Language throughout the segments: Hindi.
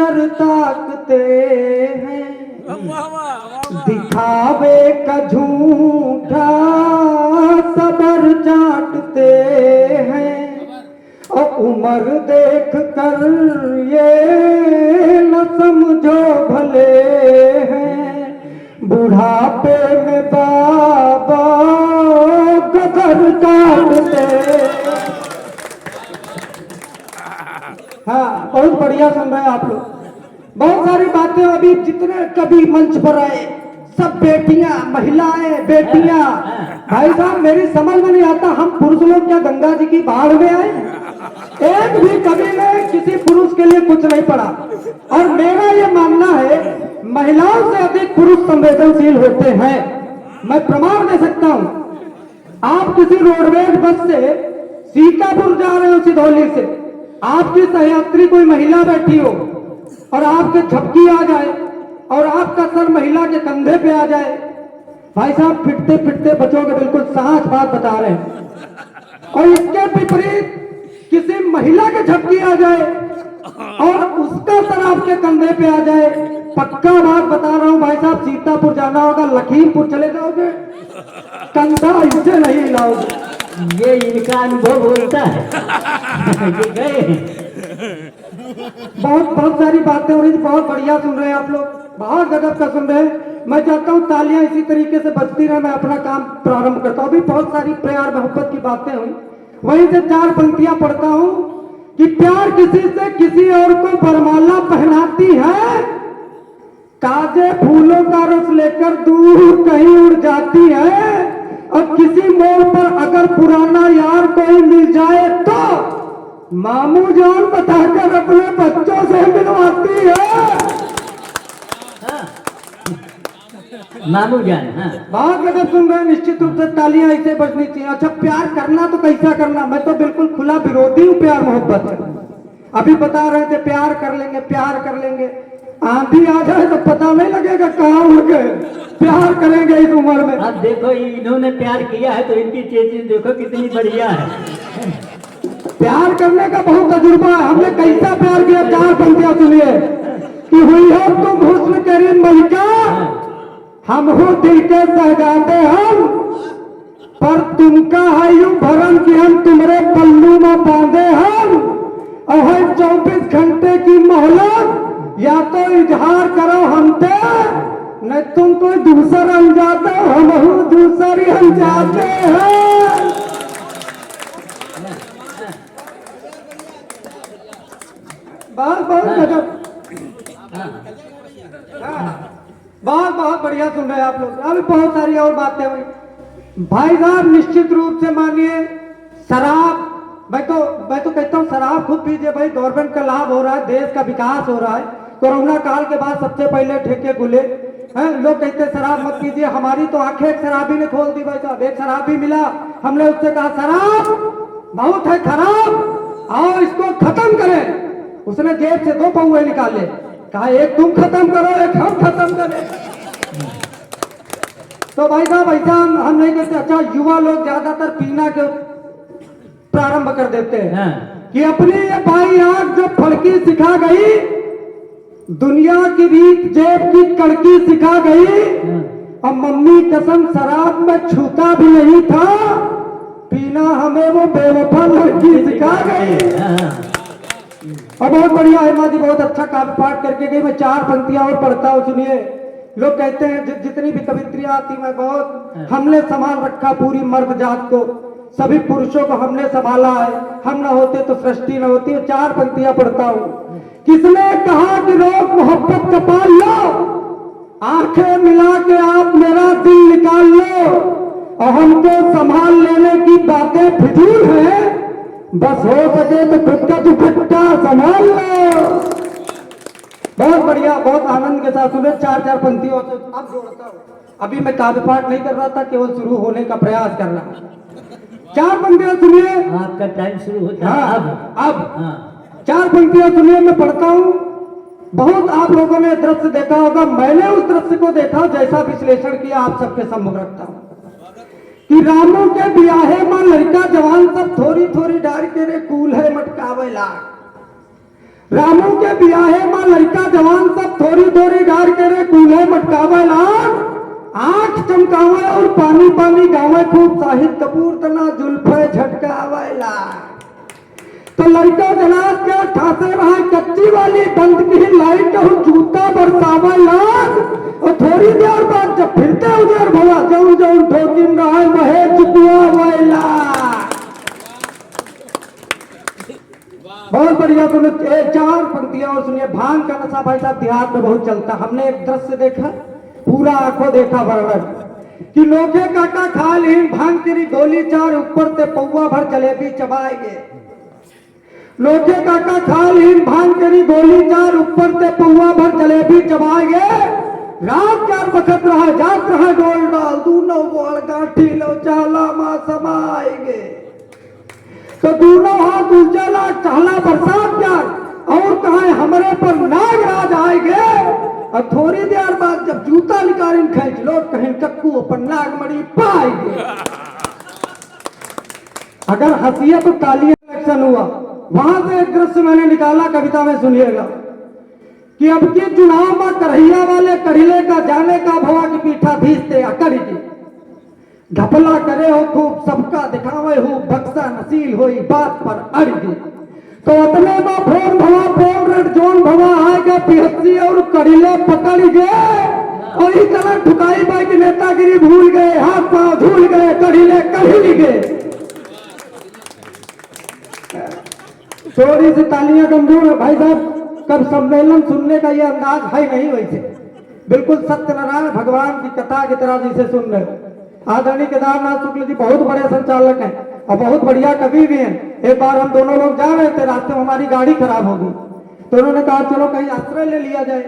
नजर ताकते हैं, दिखावे का झूठा सबर चाटते हैं, और उम्र देख कर ये न समझो भले हैं, बुढ़ापे में बाबा गदर काटते। हाँ, बहुत बढ़िया सुन रहे हैं आप लोग। बहुत सारी बातें अभी जितने कभी मंच पर आए सब बेटियां, महिलाएं, बेटियां। भाई साहब मेरी समझ में नहीं आता, हम पुरुष लोग क्या गंगा जी की बाढ़ में आए? एक भी कभी में किसी पुरुष के लिए कुछ नहीं पड़ा। और मेरा ये मानना है महिलाओं से अधिक पुरुष संवेदनशील होते हैं। मैं प्रमाण दे सकता हूं। आप किसी रोडवेज बस से सीतापुर जा रहे हो सिधौली से, आपकी सहयात्री कोई महिला बैठी हो और आपके झपकी आ जाए और आपका सर महिला के कंधे पे आ जाए, भाई साहब फिटते फिटते बचोगे, बिल्कुल साच बात बता रहे हैं। और इसके विपरीत किसी महिला के झपकी आ जाए और उसका सर आपके कंधे पे आ जाए, पक्का बात बता रहा हूं भाई साहब, सीतापुर जाना होगा, लखीमपुर चले जाओगे, कंधा इससे नहीं हिलाओगे। ये इनका अनुभव बोलता है। ये गए बहुत सारी बातें हो रही थी, बहुत बढ़िया सुन रहे हैं आप लोग, बहुत गजब का सुन रहे हैं। मैं चाहता हूँ तालियां इसी तरीके से बजती रहे, मैं अपना काम प्रारंभ करता हूँ। अभी बहुत सारी प्यार मोहब्बत की बातें हुई, वहीं से चार पंक्तियां पढ़ता हूँ कि प्यार किसी से किसी और को वरमाला पहनाती है, ताजे फूलों का रस लेकर दूर कहीं उड़ जाती है, और किसी मोड़ पर अगर पुराना यार कोई मिल जाए तो मामू जान बताकर अपने बच्चों से मिलवाती है। हाँ। मामू जान। हाँ। बहुत गजब सुन रहे हैं, निश्चित रूप से तालियां ऐसे बजनी चाहिए। अच्छा, प्यार करना तो कैसा करना, मैं तो बिल्कुल खुला विरोधी हूँ प्यार मोहब्बत है। अभी बता रहे थे प्यार कर लेंगे, प्यार कर लेंगे, आंधी आ जाए तो पता नहीं लगेगा कहाँ उड़ गए। प्यार करेंगे इस उम्र में। अब देखो इन्होंने प्यार किया है तो इनकी चीज देखो कितनी बढ़िया है। प्यार करने का बहुत तजुर्बा है, हमने कैसा प्यार किया, चार पंक्तियां सुनिए कि हुई हो तुम हुस्न तेरी मलिका, हम हो दिल के शहजादे हम, पर तुमका है यूं भरम कि हम तुम्हारे पल्लू में बांधे हम, और है 24 घंटे की मोहलत, या तो इजहार करो हमसे, न तुम कोई दूसरा अनजाते हो, हम दूसरी अनजाते हैं। बहुत गजब, बहुत बढ़िया सुन रहे हैं आप लोग। अभी बहुत सारी और बातें हुई भाई साहब। निश्चित रूप से मानिए शराब, मैं तो कहता हूँ शराब खुद पीजिए भाई, गवर्नमेंट का लाभ हो रहा है, देश का विकास हो रहा है। कोरोना काल के बाद सबसे पहले ठेके खुले हैं, लोग कहते हैं शराब मत पीजिए, हमारी तो आंखें एक शराबी ने खोल दी भाई साहब। एक शराबी मिला, हमने उससे कहा शराब बहुत है खराब, आओ इसको खत्म करें। उसने जेब से 2 पौए निकाले, कहा एक तुम खत्म करो, एक हम खत्म करें। तो भाई साहब ऐसा हम नहीं करते। अच्छा, युवा लोग ज्यादातर पीना के प्रारंभ कर देते हैं। हाँ। कि अपनी ये बाई आंख जो फड़की सिखा गई, दुनिया की रीत जेब की कड़की सिखा गई, और मम्मी कसम शराब में छूता भी नहीं था, पीना हमें वो बेवफा लड़की सिखा गई। और बहुत बढ़िया है माँ जी, बहुत अच्छा काव्य पाठ करके गई। मैं 4 पंक्तियां और पढ़ता हूँ, सुनिए। लोग कहते हैं जितनी भी कवित्रियां आती मैं बहुत, हमने संभाल रखा पूरी मर्द जात को, सभी पुरुषों को हमने संभाला है, हम ना होते तो सृष्टि न होती। 4 पंक्तियां पढ़ता हूँ। किसने कहा कि रोक मोहब्बत का पाल लो, आंखें मिला के आप मेरा दिल निकाल लो, और हमको संभाल लेने की बातें फिजूल है, बस हो सके तो खुद का दुपट्टा संभाल लो। बहुत बढ़िया, बहुत आनंद के साथ सुने। 4 पंक्तियों से अब जोड़ता हूँ। अभी मैं काव्य पाठ नहीं कर रहा था, केवल शुरू होने का प्रयास कर रहा हूँ। 4 पंक्तियां सुनिए। आपका टाइम शुरू होता है अब। 4 पंक्तियां सुनिए, मैं पढ़ता हूँ। बहुत आप लोगों ने दृश्य देखा होगा, मैंने उस दृश्य को देखा जैसा विश्लेषण किया आप सबके सम्मुख रखता हूँ। कि रामू के ब्याहे मां लड़का जवान सब थोड़ी थोड़ी डार के रे कूल है मटकावे ला, रामू के बियाहे में लड़का जवान सब थोड़ी थोड़ी गाड़ के रे कूल्हे मटकावे लाग, आंख चमकावे और पानी पानी गावे खूब, शाहिद कपूर तना जुल्फे झटकावे लाग। तो लड़का जनाब के ठासे रहा कच्ची वाली बंद की लाइट और जूता बरसावे लाग, और थोड़ी देर बाद जब फिरते उधर भला जाऊं जाऊं ठोकिन रहा वहे चुकुआ लाग। बहुत बढ़िया। सुनो चार पंक्तियां और सुनिए। भांग का नशा भाई साहब देहात में बहुत चलता। हमने एक दृश्य देखा, पूरा आंखों देखा वर्णन कि लोखे काका खा ली भांग तेरी गोली चार ऊपर ते पौवा भर जलेबी चबाएंगे। लोखे काका खा ली भांग तेरी गोली चार ऊपर ते पौवा भर जलेबी चबाएंगे। रात चार वक्त रहा जात रहा डोल डाल दूनो बोल गाठी लो चाला मां समाएंगे। तो दोनों हाथ उजला चाहला बरसात प्यार और कहा हमारे पर नागराज आएंगे। और थोड़ी देर बाद जब जूता निकाल खींच लो कहीं कक्कू अपन नागमणि पाएंगे। अगर हंसिए तो तालियां। इलेक्शन हुआ, वहां से एक दृश्य मैंने निकाला, कविता में सुनिएगा कि अब के चुनाव में करहिया वाले कढ़िले का जाने का भवा की पीठा भीजते अकड़ की घपला करे हो खूब सबका दिखावे हो बक्सा नसील होई बात पर अड़ गई। तो अतने में फोन भवा फोन रेड जोन भवा आएगा पिहसी और कड़ीले पकड़ गए और इस तरह ठुकाई बाई की नेतागिरी भूल गए, हाथ पांव झूल गए, कड़ीले कढ़ी गए। थोड़ी सी तालियां गंभीर है भाई साहब। कब सम्मेलन सुनने का ये अंदाज है नहीं, वैसे बिल्कुल सत्यनारायण भगवान की कथा की तरह जिसे सुन रहे। आदरणीय केदारनाथ शुक्ल जी बहुत बड़े संचालक हैं और बहुत बढ़िया कवि भी हैं। एक बार हम दोनों लोग जा रहे थे, रास्ते में हमारी गाड़ी खराब हो गई, तो उन्होंने कहा चलो कहीं आश्रय ले लिया जाए।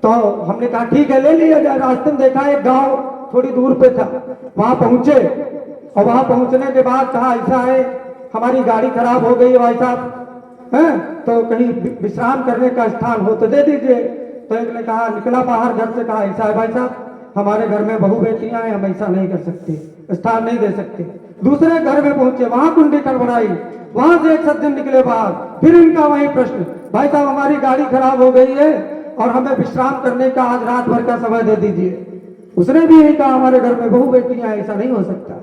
तो हमने कहा ठीक है ले लिया जाए। रास्ते में देखा एक गांव थोड़ी दूर पे था, वहां पहुंचे और वहां पहुंचने के बाद कहा ऐसा है हमारी गाड़ी खराब हो गई भाई साहब है, तो कहीं विश्राम करने का स्थान हो तो दे दीजिए। तो एक ने कहा निकला बाहर घर से, कहा ऐसा है भाई साहब हमारे घर में बहू बेटियां हैं, हम ऐसा नहीं कर सकते, स्थान नहीं दे सकते। दूसरे घर में पहुंचे, वहां कुंडी खड़बड़ाई, वहां से एक सज्जन निकले बाहर, फिर इनका वही प्रश्न, भाई साहब हमारी गाड़ी खराब हो गई है और हमें विश्राम करने का आज रात भर का समय दे दीजिए। उसने भी यही कहा हमारे घर में बहू बेटियां, ऐसा नहीं हो सकता।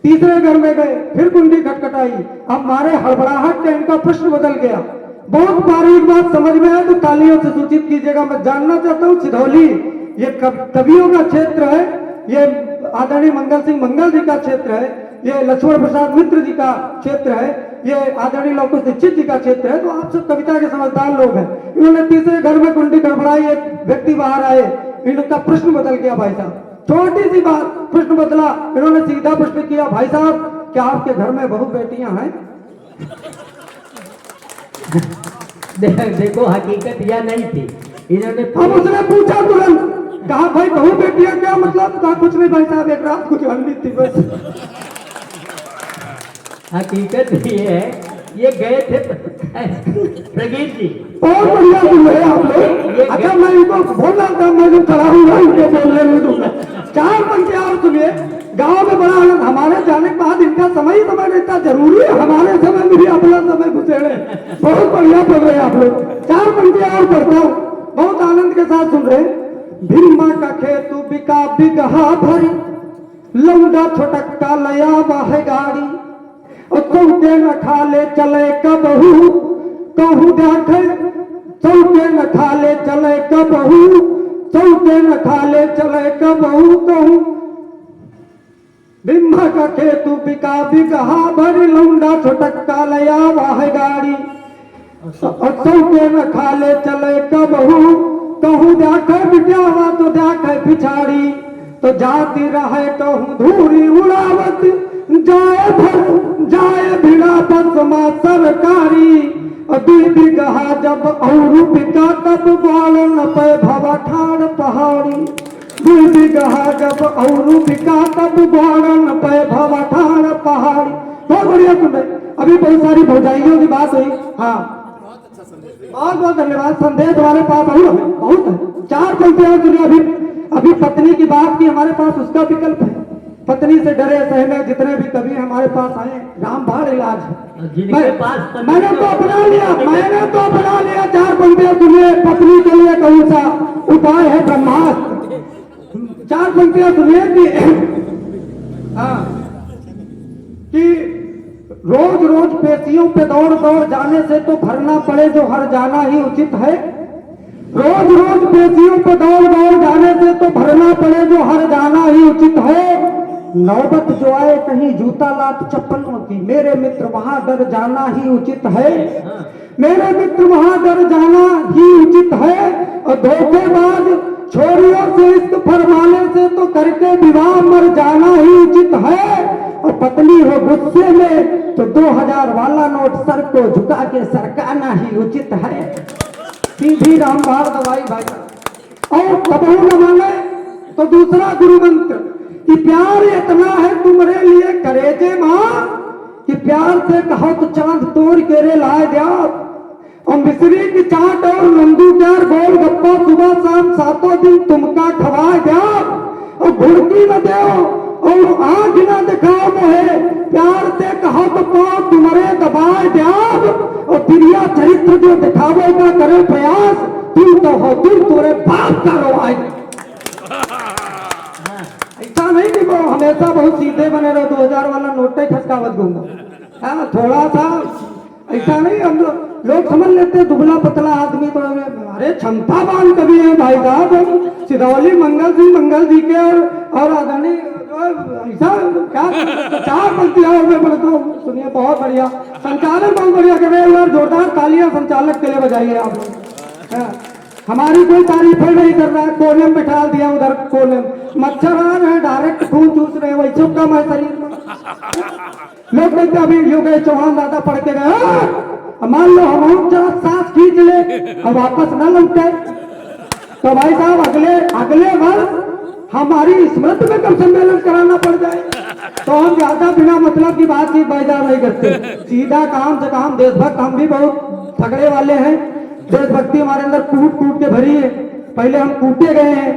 तीसरे घर में गए, फिर कुंडी खटखटाई, अब मारे हड़बड़ाहट के इनका प्रश्न बदल गया। बहुत बारीक बात समझ में आए तो तालियों से सूचित कीजिएगा। मैं जानना चाहता हूँ सिधौली ये कवियों का क्षेत्र है, ये आदरणीय मंगल सिंह मंगल जी का क्षेत्र है, ये लक्ष्मण प्रसाद मित्र जी का क्षेत्र है, ये आदरणीय लोकुश दीक्षित जी का क्षेत्र है। तो आप सब कविता के समझदार लोग हैं। इन्होंने तीसरे घर में कुंडी गड़बड़ाई, एक व्यक्ति बाहर आए, इनका प्रश्न बदल गया भाई साहब। छोटी सी बात, प्रश्न बदला। इन्होंने सीधा प्रश्न किया, भाई साहब क्या आपके घर में बहू बेटियां हैं? देखो हकीकत यह नहीं थी। इन्होंने अब उसने पूछा तुरंत, कहा भाई बहू बेटियां क्या मतलब? कहा कुछ नहीं भाई साहब एक रात कुछ अन्य थी बस। हकीकत ये है ये गए थे प्रगीत जी। बहुत बढ़िया सुन रहे आप लोग। अच्छा मैं इनको बोलना था, मैं जो खड़ा हुआ इनको बोलने में दूंगा। चार पंक्तियां और सुनिए। गांव में बड़ा आनंद, हमारे जाने के बाद इनका समय रहता जरूरी है, हमारे समय में भी अपना समय घुसेड़े। बहुत बढ़िया पढ़ रहे हैं आप लोग। चार पंक्तियां और पढ़ता हूँ, बहुत आनंद के साथ सुन रहे। भीमा का खेत बिका बिगहा भरी, लौंडा छोटक्का लया वाह गाड़ी, और चौके न खा ले चले कबहू, कहूँ देखे चौके न खा ले चले कबहू, चौके न खा ले चले कबहू कहूँ। बिम्मा का खेतु बिका बिगहा भरी, लौंडा छोटक्का लया वाह गाड़ी, और चौके न खा ले चले कबहू, कहूँ देखे बिटियावा तो देखे पिछाड़ी, तो जाती रहे कहूँ धूरी उड़ावत, जाए भिड़ा बसमा सरकारी, दुई बिगहा जब और बिका तब बाल न पे भवा ठाड़ पहाड़ी, दुई बिगहा जब और बिका तब बाल न पे भवा ठाड़ पहाड़ी। बहुत बढ़िया सुन रहे। अभी बहुत सारी भौजाइयों की बात हुई। हाँ बहुत बहुत धन्यवाद। संदेश हमारे पास बहुत है। चार पंक्तियां सुनिए। अभी पत्नी की बात की हमारे पास उसका विकल्प है। पत्नी से डरे सहमे जितने भी कवि हमारे पास आए, रामबाण इलाज है। जिनके पास मैंने तो अपना लिया 4 पंक्तियां सुनिए, पत्नी के लिए कौन सा उपाय है ब्रह्मास्त्र। 4 पंक्तियां सुनिए कि रोज रोज पेशियों पे दौड़ दौड़ जाने से तो भरना पड़े जो हर जाना ही उचित है। रोज रोज पेशियों पे दौड़ दौड़ जाने से तो भरना पड़े जो हर जाना ही उचित है। नौबत जो आए कहीं जूता लात चप्पलों की, मेरे मित्र वहां डर जाना ही उचित है। मेरे मित्र वहां डर जाना ही उचित है। और धोखेबाज छोरियों से इश्क फरमाने से तो करके विवाह मर जाना ही उचित है। और पत्नी हो गुस्से में तो 2000 वाला नोट सर को झुका के सरकाना ही उचित है। सीधी रामबाण दवाई भाई। और कबहू न माने तो दूसरा गुरु मंत्र कि प्यार इतना है तुम्हारे लिए करेजे मां, कि प्यार से कहो तो चांद तोड़ के रे लाए दिया। और मिश्री की चाट और नंदू प्यार गोल गप्पा सुबह शाम 7 दिन तुमका खवा दिया। और घुड़की न दो और आंख न दिखाओ मोहे, प्यार से कहो तो पाँव तुम्हारे दबाए दिया। और प्रिया चरित्र जो दिखावे का करे प्रयास, तुम तो हो तुम तोरे बाप का रवाय। ऐसा नहीं कि वो हमेशा बहुत सीधे बने रहो, 2000 वाला नोट ही खसकावत घूमो। हाँ, थोड़ा सा ऐसा नहीं। हम लोग समझ लेते दुबला पतला आदमी तो अरे क्षमतावान कवि है भाई साहब। सिदौली मंगल जी के और आदरणीय ऐसा क्या 4 पंक्तियां मैं पढ़ता हूँ, सुनिए बहुत बढ़िया। संचालन बहुत बढ़िया कर रहे हैं यार, जोरदार तालियां संचालक के लिए बजाइए आप लोग। हमारी कोई तारीफ नहीं कर रहा है, कोने में बिठा दिया उधर कोने में, मच्छर आ रहे हैं डायरेक्ट खून चूस रहे हैं, वैसे कम है शरीर में। लोग कहते अभी योग चौहान दादा पढ़ के गए, मान लो हम सांस खींच ले और वापस न लौटे तो भाई साहब अगले वर्ष हमारी स्मृति में कब सम्मेलन कराना पड़ जाए। तो हम ज्यादा बिना मतलब की बातचीत बाजार नहीं करते, सीधा काम से काम। देशभक्त हम भी बहुत तगड़े वाले हैं, देशभक्ति हमारे अंदर कूट कूट के भरी है। पहले हम कूटे गए हैं,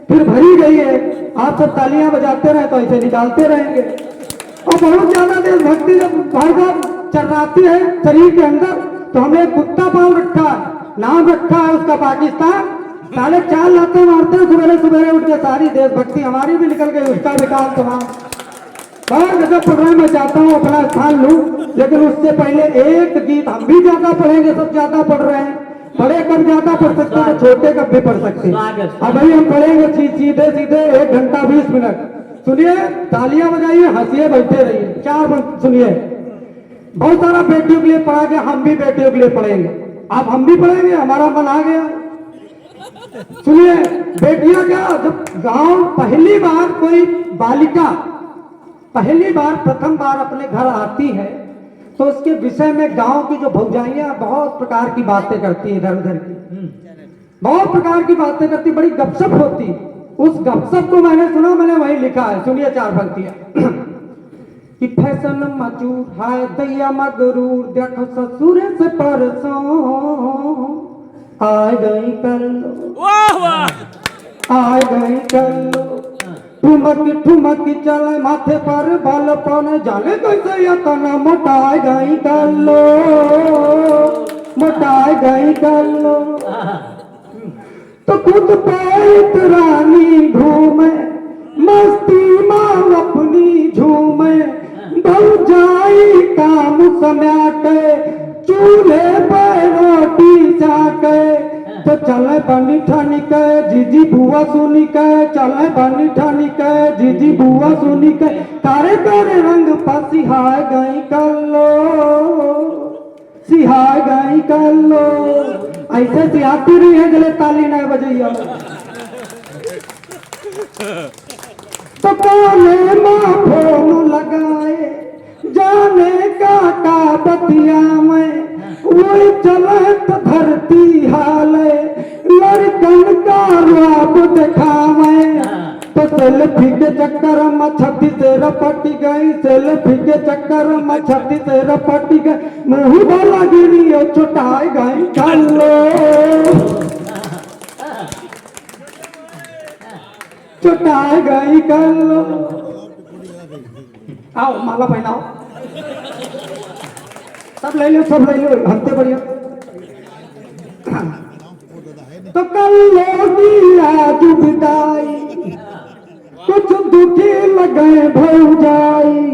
फिर भरी गई है। आप सब तालियां बजाते रहे तो ऐसे निकालते रहेंगे। और बहुत ज्यादा देशभक्ति जब भाई साहब चर्राती है शरीर के अंदर, तो हमने एक कुत्ता पाल रखा है, नाम रखा है उसका पाकिस्तान। साले 4 लाते मारते सुबह उठ के, सारी देशभक्ति हमारी भी निकल गई, उसका भी काम तमाम। बहुत गजब पढ़ रहे, मैं चाहता हूँ अपना स्थान लूं, लेकिन उससे पहले एक गीत हम भी ज्यादा पढ़ेंगे, सब ज्यादा पढ़ रहे हैं। बड़े कब ज्यादा पढ़ सकते हैं, छोटे कब भी पढ़ सकते हैं। अब भाई हम पढ़ेंगे सीधे 1 घंटा 20 मिनट। सुनिए, तालियां बजाइए, हंसिए, बैठे रहिए। 4 सुनिए, बहुत सारा बेटियों के लिए पढ़ा गया, हम भी बेटियों के लिए पढ़ेंगे। अब हम भी पढ़ेंगे, हमारा मन आ गया। सुनिए बेटियां, क्या जब गांव पहली बार कोई बालिका प्रथम बार अपने घर आती है तो उसके विषय में गांव की जो भौजाइयां बहुत प्रकार की बातें करती है, इधर उधर की बहुत प्रकार की बातें करती, बड़ी गपशप होती। उस गपशप को मैंने सुना, मैंने वही लिखा है। सुनिए 4 पंक्तियां कि फैशन मचूर हाय दैया मगरूर, देखो ससुर से परसों आए गई कल आए गई कल, ठुमक चले माथे पर बल पौने, जाने कैसे यतना मोटाए गई कल्लो मोटाए गई कल्लो। तो खुद पैत रानी घूमे, मस्ती मां अपनी झूमे, भौजाई काम सम्याटे, चूल्हे पर रोटी चाके। तो चले बनी ठानी के जीजी बुआ सुनी के, चले बनी ठानी के जीजी बुआ सुनी के, कारे कारे रंग पर सिहाय गई कल्लो सिहाय गई कल्लो। ऐसे सिहाती रही है, गले ताली नहीं बजैया। तो कोने माँ फोन लगाए, जाने का बतिया में, वही चलत धरती हाले, लड़कन का रूप दिखावे। तो सेल्फी के चक्कर में 36 रपट गई, सेल्फी के चक्कर में 36 रपट गई, मुँह बोला गिरी और छुटाई गई कल्लो छुटाई गई कल्लो। आओ माला पहनाओ, सब ले लो, सब ले लो, हंसते बढ़िया। तो कल लोगी आज विदाई, कुछ दुखी लगे भौजाई,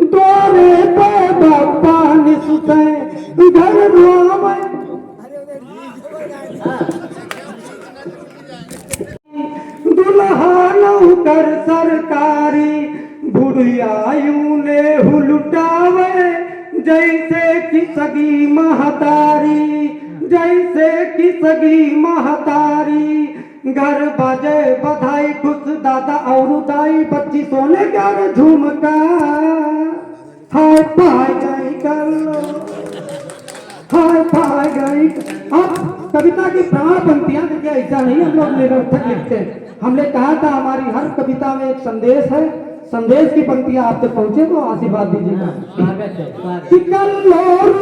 द्वारे पे बापा निसुते घर रोवे, दुल्हा नौकर सरकारी, बुढ़ियायू ने हुलुटावे, जैसे कि सगी महतारी, जैसे कि सगी महतारी। घर बाजे बधाई खुश दादा और दाई, बच्ची सोने घर झुमका, हाय पाए गई कल्लो, हाय पाए गई। अब कविता की प्राण पंक्तियां देखिए, ऐसा नहीं हम लोग निरर्थक लिखते। हमने कहा था हमारी हर कविता में एक संदेश है, संदेश की पंक्तियां आप तक पहुंचे तो आशीर्वाद दीजिएगा। स्वागत है, स्वागत। कि कल्लो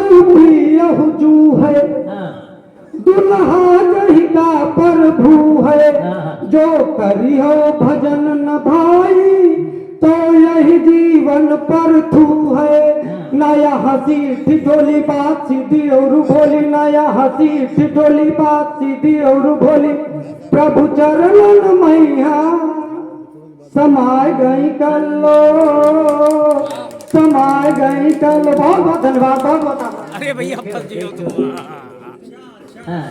रूपी यहजू है, दुल्हा जही का प्रभु है, जो करी हो भजन न भाई, तो यही जीवन पर थू है। नया हंसी ठिठोली बात सीधी और भोली, नया हंसी ठिठोली बात सीधी और भोली, प्रभु चरणन मैया समाय गई कल्लो, समाय गई कल्लो। बहुत बहुत धन्यवाद, बहुत बहुत। अरे भैया फंस जियो तुम। हाँ